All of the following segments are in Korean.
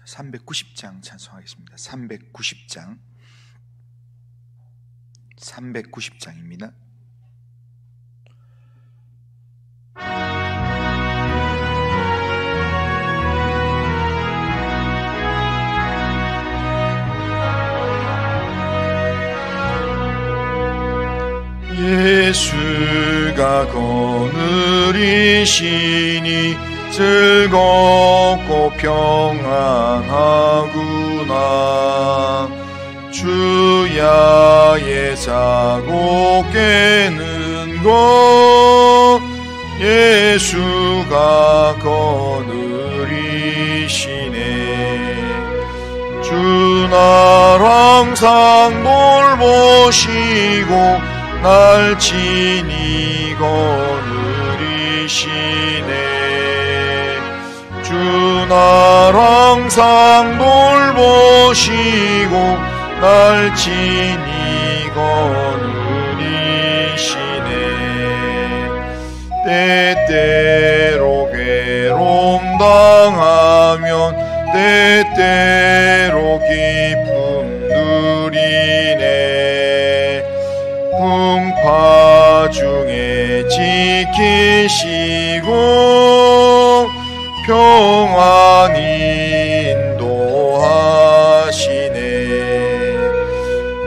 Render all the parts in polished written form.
390장 찬송하겠습니다. 390장 390장입니다. 예수가 거느리시니 즐겁고 평안하구나. 주야의 자고 깨는 것 예수가 거느리시네. 주 날 항상 돌보시고 날 친히 거느리시네. 주 날 항상 돌보시고 날 친히 거느리시네. 때때로 괴로움 당하면 때때로 기쁨 누리네. 풍파 중에 지키시고 평안히 인도하시네.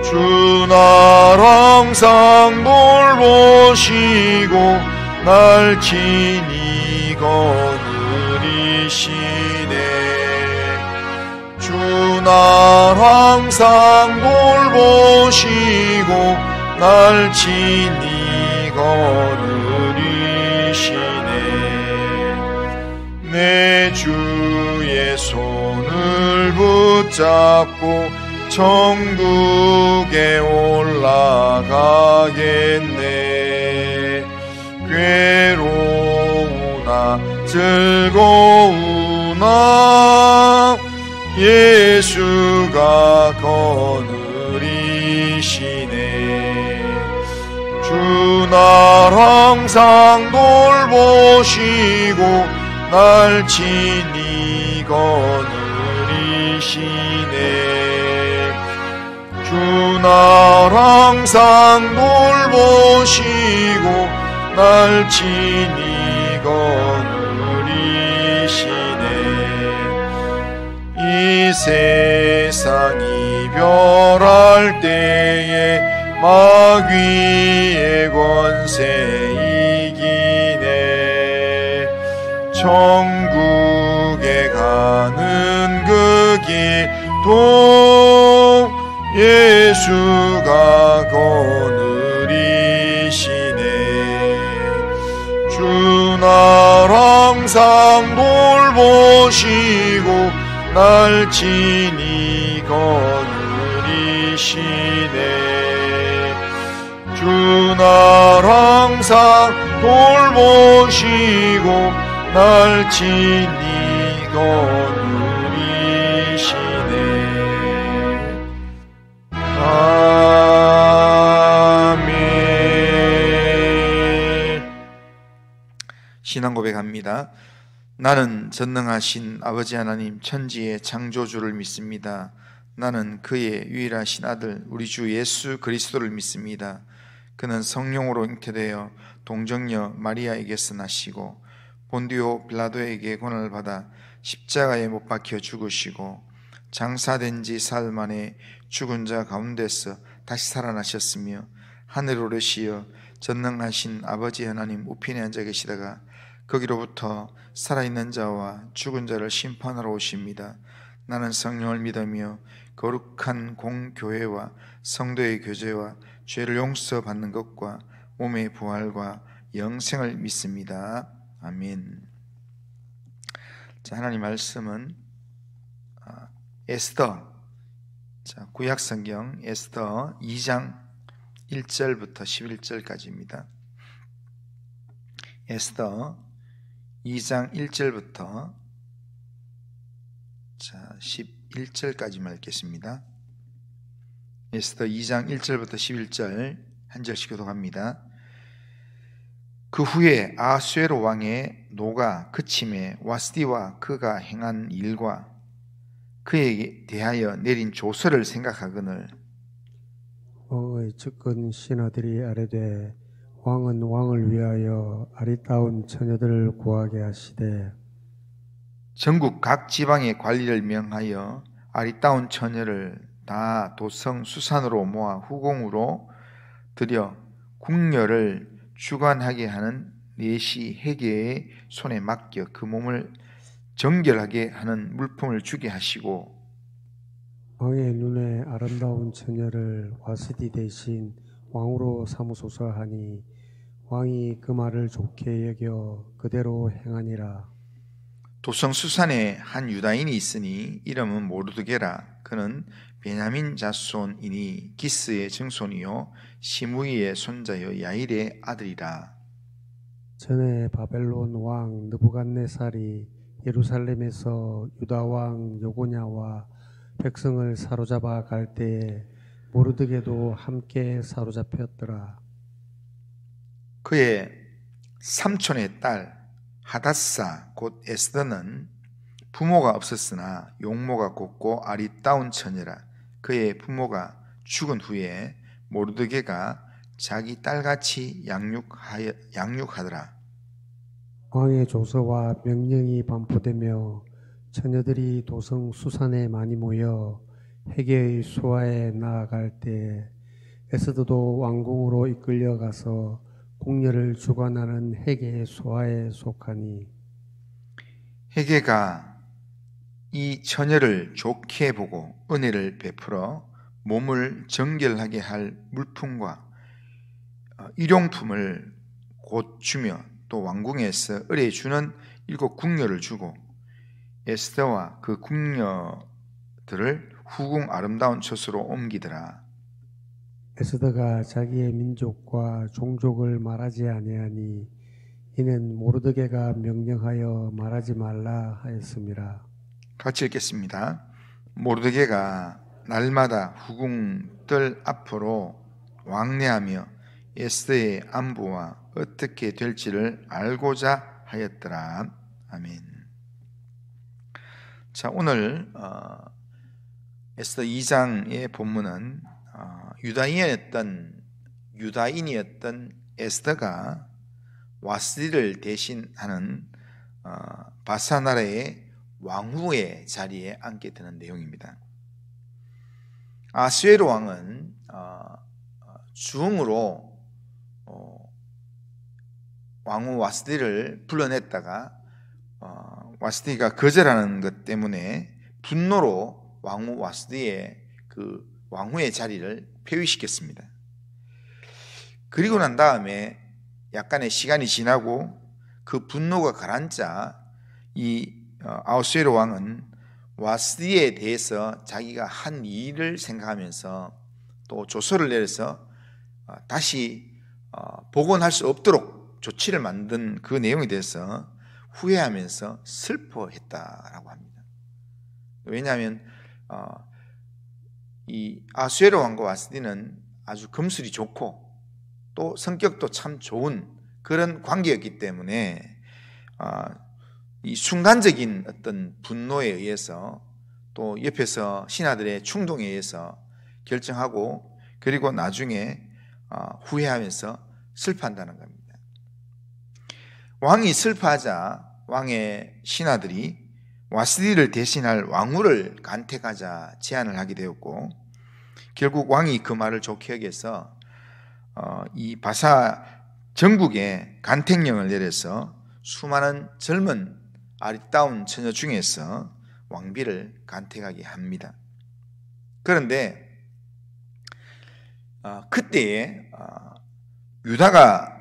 주 날 항상 돌보시고 날 친히 거느리시네. 주 날 항상 돌보시고 날 친히 거느리시네. 내 주의 손을 붙잡고 천국에 올라가겠네. 괴로우나 즐거우나 예수가 거느리시네. 주 날 항상 돌보시고 날 친히 거느리시네. 주 날 항상 돌보시고 날 친히 거느리시네. 이 세상 이별할 때에 마귀의 권세 이기네. 천국에 가는 그 길도 예수가 거느리시네. 주 날 항상 돌보시고 날 친히 거느리시네. 주 날 항상 돌보시고 날 친히 거느리시네. 아멘. 신앙 고백합니다. 나는 전능하신 아버지 하나님 천지의 창조주를 믿습니다. 나는 그의 유일하신 아들 우리 주 예수 그리스도를 믿습니다. 그는 성령으로 잉태되어 동정녀 마리아에게서 나시고 본디오 빌라도에게 고난을 받아 십자가에 못 박혀 죽으시고 장사된 지 사흘 만에 죽은 자 가운데서 다시 살아나셨으며 하늘 오르시어 전능하신 아버지 하나님 우편에 앉아 계시다가 거기로부터 살아있는 자와 죽은 자를 심판하러 오십니다. 나는 성령을 믿으며 거룩한 공교회와 성도의 교제와 죄를 용서받는 것과 몸의 부활과 영생을 믿습니다. 아멘. 자, 하나님 말씀은 에스더, 구약 성경 에스더 2장 1절부터 11절까지입니다. 에스더 2장 1절부터 11절까지만 읽겠습니다. 에스더 2장 1절부터 11절 한 절씩 교독합니다. 그 후에 아수에로 왕의 노가 그침에 와스디와 그가 행한 일과 그에 대하여 내린 조서를 생각하거늘 왕의 측근 신하들이 아뢰되 왕은 왕을 위하여 아리따운 처녀들을 구하게 하시되 전국 각 지방의 관리를 명하여 아리따운 처녀를 다 도성 수산으로 모아 후궁으로 들여 궁녀를 주관하게 하는 내시 해계의 손에 맡겨 그 몸을 정결하게 하는 물품을 주게 하시고 왕의 눈에 아름다운 처녀를 와스디 대신 왕으로 삼으소서 하니 왕이 그 말을 좋게 여겨 그대로 행하니라. 도성 수산에 한 유다인이 있으니 이름은 모르드게라. 그는 베냐민 자손이니 기스의 증손이요 시므이의 손자요 야일의 아들이라. 전에 바벨론 왕 느부갓네살이 예루살렘에서 유다 왕 여고냐와 백성을 사로잡아 갈 때에 모르드게도 함께 사로잡혔더라. 그의 삼촌의 딸 하닷사 곧 에스더는 부모가 없었으나 용모가 곱고 아리따운 처녀라. 그의 부모가 죽은 후에 모르드게가 자기 딸같이 양육하더라. 왕의 조서와 명령이 반포되며 처녀들이 도성 수산에 많이 모여 해계의 수하에 나아갈 때 에스더도 왕궁으로 이끌려 가서 궁녀를 주관하는 해계의 수하에 속하니 해계가 이 처녀를 좋게 보고 은혜를 베풀어 몸을 정결하게 할 물품과 일용품을 곧 주며 또 왕궁에서 의뢰 주는 7 궁녀를 주고 에스더와 그 궁녀들을 후궁 아름다운 처소로 옮기더라. 에스더가 자기의 민족과 종족을 말하지 아니하니 이는 모르드게가 명령하여 말하지 말라 하였음이라. 같이 읽겠습니다. 모르드게가 날마다 후궁들 앞으로 왕래하며 에스더의 안부와 어떻게 될지를 알고자 하였더라. 아멘. 자, 오늘 에스더 2장의 본문은 유다인이었던 에스더가 와스디를 대신하는 바사 나라의 왕후의 자리에 앉게 되는 내용입니다. 아스웨로 왕은 주흥으로 왕후 와스디를 불러냈다가 와스디가 거절하는 것 때문에 분노로 왕후 와스디의 그 왕후의 자리를 폐위시켰습니다. 그리고 난 다음에 약간의 시간이 지나고 그 분노가 가라앉자 이 아하수에로 왕은 와스디에 대해서 자기가 한 일을 생각하면서 또 조서를 내려서 다시 복원할 수 없도록 조치를 만든 그 내용에 대해서 후회하면서 슬퍼했다라고 합니다. 왜냐하면 이 아하수에로 왕과 와스디는 아주 금술이 좋고 또 성격도 참 좋은 그런 관계였기 때문에 이 순간적인 어떤 분노에 의해서 또 옆에서 신하들의 충동에 의해서 결정하고 그리고 나중에 후회하면서 슬퍼한다는 겁니다. 왕이 슬퍼하자 왕의 신하들이 와스디를 대신할 왕후를 간택하자 제안을 하게 되었고 결국 왕이 그 말을 좋게 여겨서 이 바사 전국에 간택령을 내려서 수많은 젊은 아리따운 처녀 중에서 왕비를 간택하게 합니다. 그런데 그때에 유다가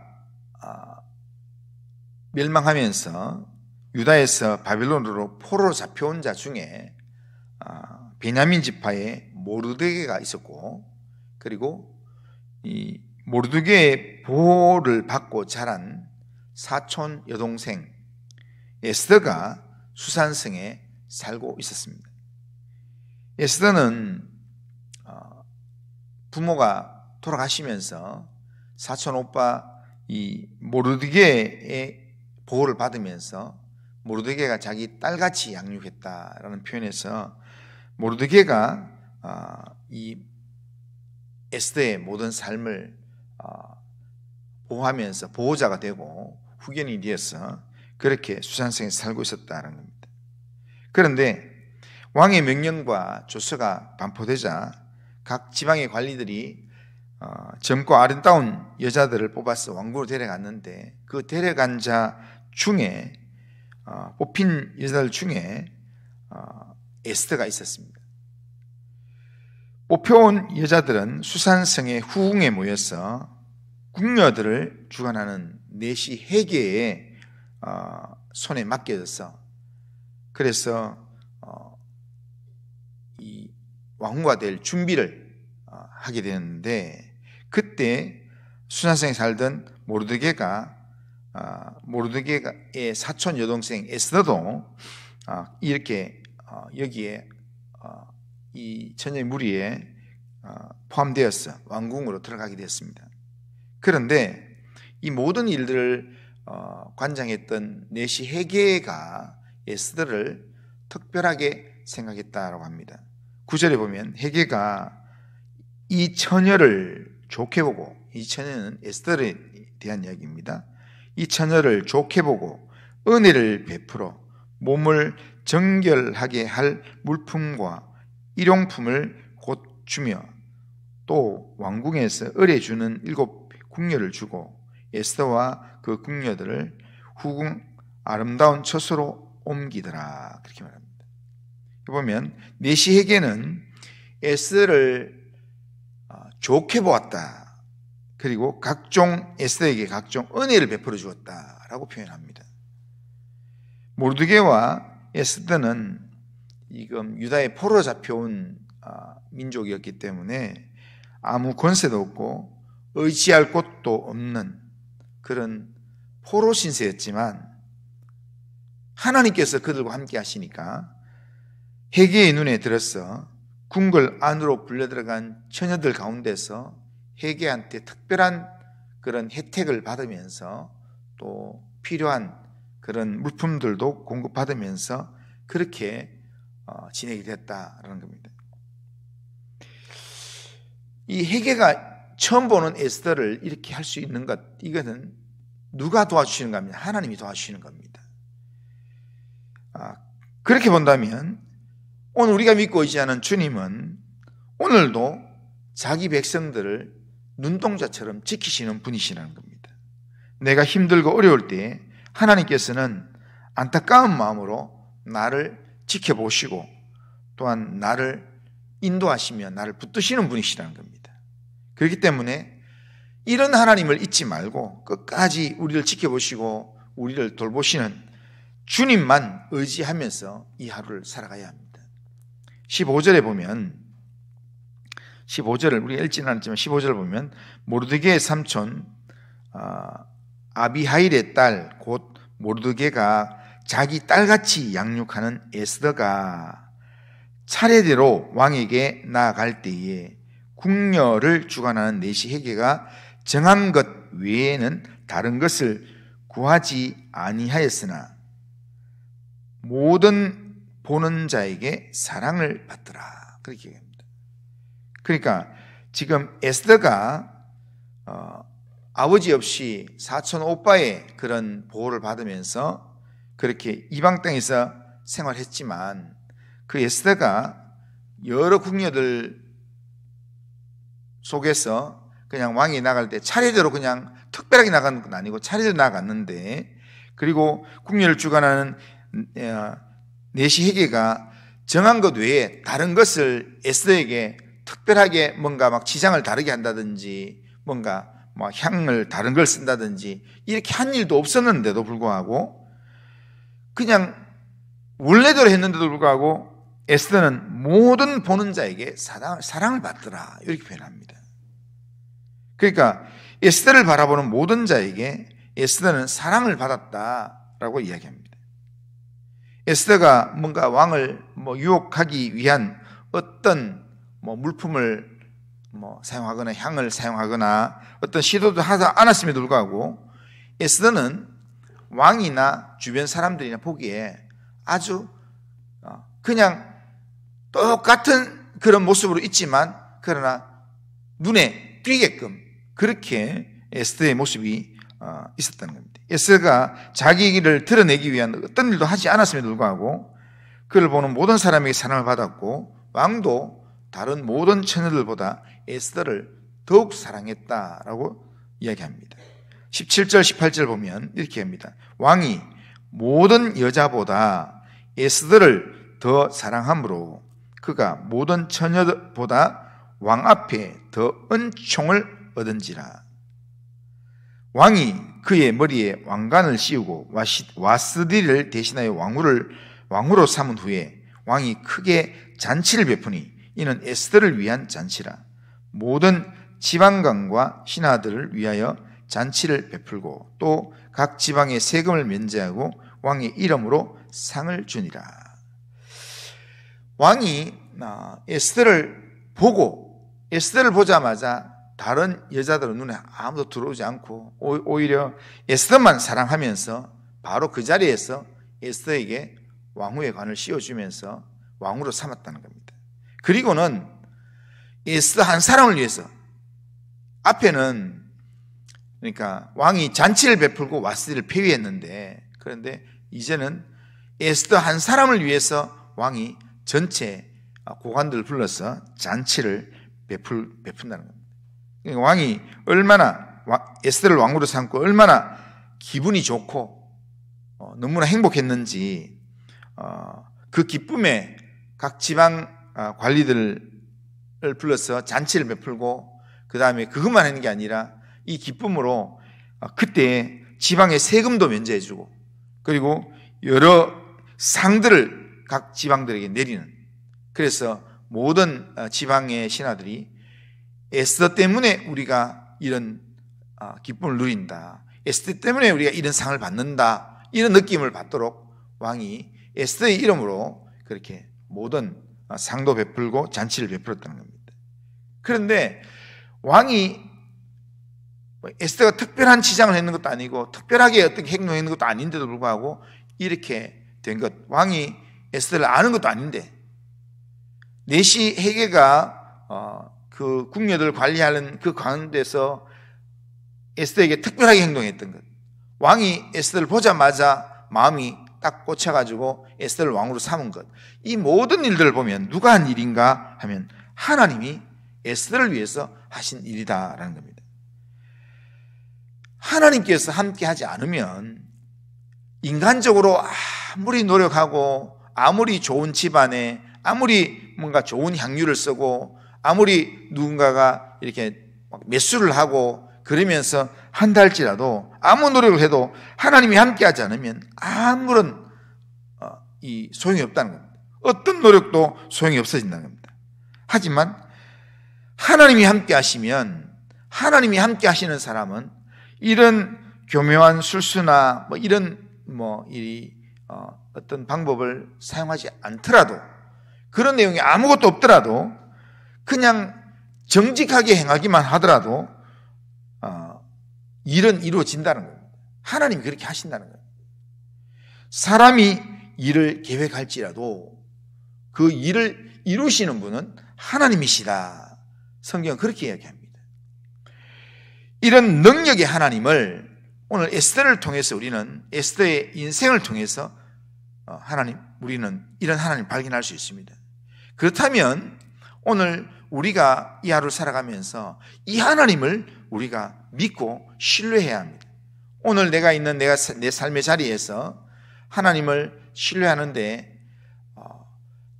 멸망하면서 유다에서 바빌론으로 포로로 잡혀온 자 중에 베냐민 지파의 모르드게가 있었고 그리고 이 모르드게의 보호를 받고 자란 사촌 여동생 에스더가 수산성에 살고 있었습니다. 에스더는 부모가 돌아가시면서 사촌 오빠 이 모르드게의 보호를 받으면서 모르드게가 자기 딸같이 양육했다라는 표현에서 모르드게가 이 에스더의 모든 삶을 보호하면서 보호자가 되고 후견이 되어서 그렇게 수산성에 살고 있었다는 겁니다. 그런데 왕의 명령과 조서가 반포되자 각 지방의 관리들이 젊고 아름다운 여자들을 뽑아서 왕궁으로 데려갔는데 그 데려간 자 중에 뽑힌 여자들 중에 에스더가 있었습니다. 뽑혀온 여자들은 수산성의 후궁에 모여서 궁녀들을 주관하는 내시 해계의 손에 맡겨져서 그래서 이 왕후가 될 준비를 하게 되었는데 그때 수산성에 살던 모르드게의 사촌 여동생 에스더도 이렇게 여기에 이 처녀의 무리에 포함되어서 왕궁으로 들어가게 되었습니다. 그런데 이 모든 일들을 관장했던 내시 해계가 에스더를 특별하게 생각했다라고 합니다. 9절에 보면 해계가 이 처녀를 좋게 보고, 이 처녀는 에스더에 대한 이야기입니다. 이 처녀를 좋게 보고 은혜를 베풀어 몸을 정결하게 할 물품과 일용품을 곧 주며 또 왕궁에서 을에 주는 7 궁녀를 주고 에스더와 그 궁녀들을 후궁 아름다운 처소로 옮기더라. 그렇게 말합니다. 보면 내시 해계는 에스더를 좋게 보았다. 그리고 에스더에게 각종 은혜를 베풀어 주었다라고 표현합니다. 모르드게와 에스더는 지금 유다의 포로로 잡혀온 민족이었기 때문에 아무 권세도 없고 의지할 곳도 없는 그런 포로 신세였지만 하나님께서 그들과 함께 하시니까 해계의 눈에 들어서 궁궐 안으로 불려들어간 처녀들 가운데서 해계한테 특별한 그런 혜택을 받으면서 또 필요한 그런 물품들도 공급받으면서 그렇게 지내게 됐다라는 겁니다. 이 해계가 처음 보는 에스더를 이렇게 할 수 있는 것, 이거는 누가 도와주시는 겁니다. 하나님이 도와주시는 겁니다. 그렇게 본다면 오늘 우리가 믿고 의지하는 주님은 오늘도 자기 백성들을 눈동자처럼 지키시는 분이시라는 겁니다. 내가 힘들고 어려울 때 하나님께서는 안타까운 마음으로 나를 지켜보시고 또한 나를 인도하시며 나를 붙드시는 분이시라는 겁니다. 그렇기 때문에 이런 하나님을 잊지 말고 끝까지 우리를 지켜보시고 우리를 돌보시는 주님만 의지하면서 이 하루를 살아가야 합니다. 15절에 보면 15절을 우리가 읽지는 않았지만 15절을 보면 모르드게의 삼촌 아비하일의 딸 곧 모르드게가 자기 딸같이 양육하는 에스더가 차례대로 왕에게 나아갈 때에 궁녀를 주관하는 내시 해계가 정한 것 외에는 다른 것을 구하지 아니하였으나 모든 보는 자에게 사랑을 받더라. 그렇게 얘기합니다. 그러니까 지금 에스더가 아버지 없이 사촌 오빠의 그런 보호를 받으면서 그렇게 이방 땅에서 생활했지만 그 에스더가 여러 궁녀들 속에서 그냥 왕이 나갈 때 차례대로 그냥 특별하게 나가는 건 아니고 차례대로 나갔는데 그리고 궁녀를 주관하는 내시 해계가 정한 것 외에 다른 것을 에스더에게 특별하게 뭔가 막 지장을 다르게 한다든지 뭔가 막 향을 다른 걸 쓴다든지 이렇게 한 일도 없었는데도 불구하고 그냥 원래대로 했는데도 불구하고 에스더는 모든 보는 자에게 사랑을 받더라 이렇게 표현합니다. 그러니까 에스더를 바라보는 모든 자에게 에스더는 사랑을 받았다라고 이야기합니다. 에스더가 뭔가 왕을 유혹하기 위한 어떤 물품을 사용하거나 향을 사용하거나 어떤 시도도 하지 않았음에도 불구하고 에스더는 왕이나 주변 사람들이나 보기에 아주 그냥 똑같은 그런 모습으로 있지만 그러나 눈에 띄게끔 그렇게 에스더의 모습이 있었다는 겁니다. 에스더가 자기 길을 드러내기 위한 어떤 일도 하지 않았음에도 불구하고 그를 보는 모든 사람에게 사랑을 받았고 왕도 다른 모든 처녀들보다 에스더를 더욱 사랑했다라고 이야기합니다. 17절 18절 보면 이렇게 합니다. 왕이 모든 여자보다 에스더를 더 사랑함으로 그가 모든 처녀보다 왕 앞에 더 은총을 얻은지라. 왕이 그의 머리에 왕관을 씌우고 와스디를 대신하여 왕후로 삼은 후에 왕이 크게 잔치를 베푸니 이는 에스더를 위한 잔치라. 모든 지방관과 신하들을 위하여 잔치를 베풀고 또 각 지방의 세금을 면제하고 왕의 이름으로 상을 주니라. 왕이 에스더를 보자마자 다른 여자들은 눈에 아무도 들어오지 않고 오히려 에스더만 사랑하면서 바로 그 자리에서 에스더에게 왕후의 관을 씌워주면서 왕후로 삼았다는 겁니다. 그리고는 에스더 한 사람을 위해서 앞에는 그러니까 왕이 잔치를 베풀고 와스디를 폐위했는데 그런데 이제는 에스더 한 사람을 위해서 왕이 전체 고관들을 불러서 잔치를 베푼다는 겁니다. 그러니까 왕이 얼마나 에스더를 왕으로 삼고 얼마나 기분이 좋고 너무나 행복했는지 그 기쁨에 각 지방 관리들을 불러서 잔치를 베풀고 그 다음에 그것만 하는 게 아니라 이 기쁨으로 그때 지방의 세금도 면제해주고 그리고 여러 상들을 각 지방들에게 내리는, 그래서 모든 지방의 신하들이 에스더 때문에 우리가 이런 기쁨을 누린다, 에스더 때문에 우리가 이런 상을 받는다, 이런 느낌을 받도록 왕이 에스더의 이름으로 그렇게 모든 상도 베풀고 잔치를 베풀었다는 겁니다. 그런데 왕이 에스더가 특별한 치장을 했는 것도 아니고 특별하게 어떻게 행동했는 것도 아닌데도 불구하고 이렇게 된 것, 왕이 에스더를 아는 것도 아닌데 내시 헤게가 그 궁녀들을 관리하는 그 가운데서 에스더에게 특별하게 행동했던 것, 왕이 에스더를 보자마자 마음이 딱 꽂혀가지고 에스더를 왕으로 삼은 것, 이 모든 일들을 보면 누가 한 일인가 하면 하나님이 에스더를 위해서 하신 일이다라는 겁니다. 하나님께서 함께 하지 않으면 인간적으로 아무리 노력하고 아무리 좋은 집안에 아무리 뭔가 좋은 향유를 쓰고 아무리 누군가가 이렇게 매수를 하고 그러면서 한다 할지라도 아무 노력을 해도 하나님이 함께 하지 않으면 아무런 이 소용이 없다는 겁니다. 어떤 노력도 소용이 없어진다는 겁니다. 하지만 하나님이 함께 하시면, 하나님이 함께 하시는 사람은 이런 교묘한 술수나 어떤 방법을 사용하지 않더라도, 그런 내용이 아무것도 없더라도 그냥 정직하게 행하기만 하더라도 일은 이루어진다는 겁니다. 하나님이 그렇게 하신다는 거예요. 사람이 일을 계획할지라도 그 일을 이루시는 분은 하나님이시다. 성경은 그렇게 이야기합니다. 이런 능력의 하나님을 오늘 에스더를 통해서 우리는, 에스더의 인생을 통해서 우리는 이런 하나님을 발견할 수 있습니다. 그렇다면 오늘 우리가 이 하루를 살아가면서 이 하나님을 우리가 믿고 신뢰해야 합니다. 오늘 내가 있는 내 삶의 자리에서 하나님을 신뢰하는데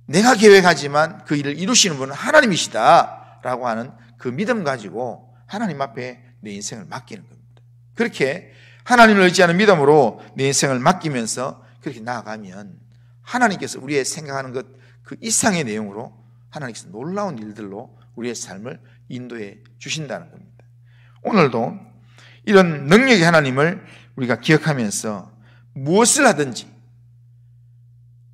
내가 계획하지만 그 일을 이루시는 분은 하나님이시다라고 하는 그 믿음 가지고 하나님 앞에 내 인생을 맡기는 겁니다. 그렇게 하나님을 의지하는 믿음으로 내 인생을 맡기면서 그렇게 나아가면 하나님께서 우리의 생각하는 것 그 이상의 내용으로 하나님께서 놀라운 일들로 우리의 삶을 인도해 주신다는 겁니다. 오늘도 이런 능력의 하나님을 우리가 기억하면서 무엇을 하든지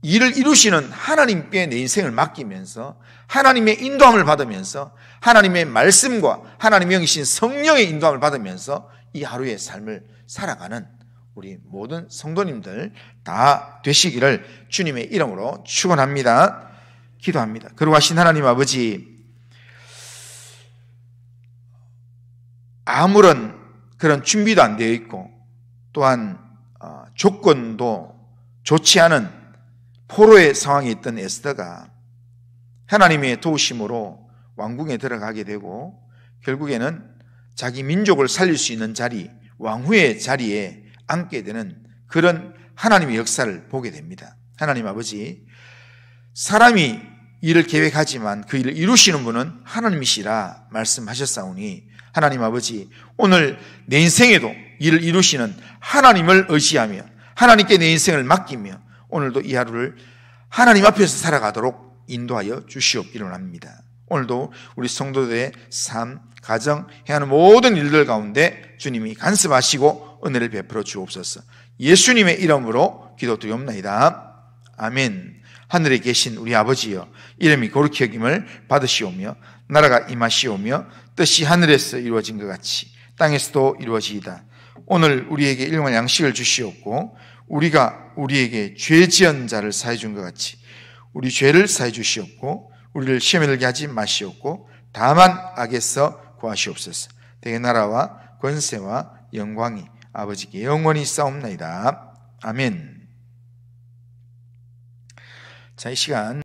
일을 이루시는 하나님께 내 인생을 맡기면서 하나님의 인도함을 받으면서 하나님의 말씀과 하나님의 영이신 성령의 인도함을 받으면서 이 하루의 삶을 살아가는 우리 모든 성도님들 다 되시기를 주님의 이름으로 축원합니다. 기도합니다. 거룩하신 하나님 아버지, 아무런 그런 준비도 안 되어 있고 또한 조건도 좋지 않은 포로의 상황에 있던 에스더가 하나님의 도우심으로 왕궁에 들어가게 되고 결국에는 자기 민족을 살릴 수 있는 자리, 왕후의 자리에 앉게 되는 그런 하나님의 역사를 보게 됩니다. 하나님 아버지, 사람이 일을 계획하지만 그 일을 이루시는 분은 하나님이시라 말씀하셨사오니 하나님 아버지, 오늘 내 인생에도 일을 이루시는 하나님을 의지하며 하나님께 내 인생을 맡기며 오늘도 이 하루를 하나님 앞에서 살아가도록 인도하여 주시옵기를 합니다. 오늘도 우리 성도들의 삶, 가정, 행하는 모든 일들 가운데 주님이 간섭하시고 은혜를 베풀어 주옵소서. 예수님의 이름으로 기도드리옵나이다. 아멘. 하늘에 계신 우리 아버지여, 이름이 거룩히 여김을 받으시오며 나라가 임하시오며 뜻이 하늘에서 이루어진 것 같이 땅에서도 이루어지이다. 오늘 우리에게 일용할 양식을 주시옵고 우리가 우리에게 죄 지은 자를 사해 준 것 같이 우리 죄를 사해 주시옵고 우리를 시험에 들게 하지 마시옵고 다만 악에서 구하시옵소서. 대개 나라와 권세와 영광이 아버지께 영원히 있사옵나이다. 아멘. 자, 이 시간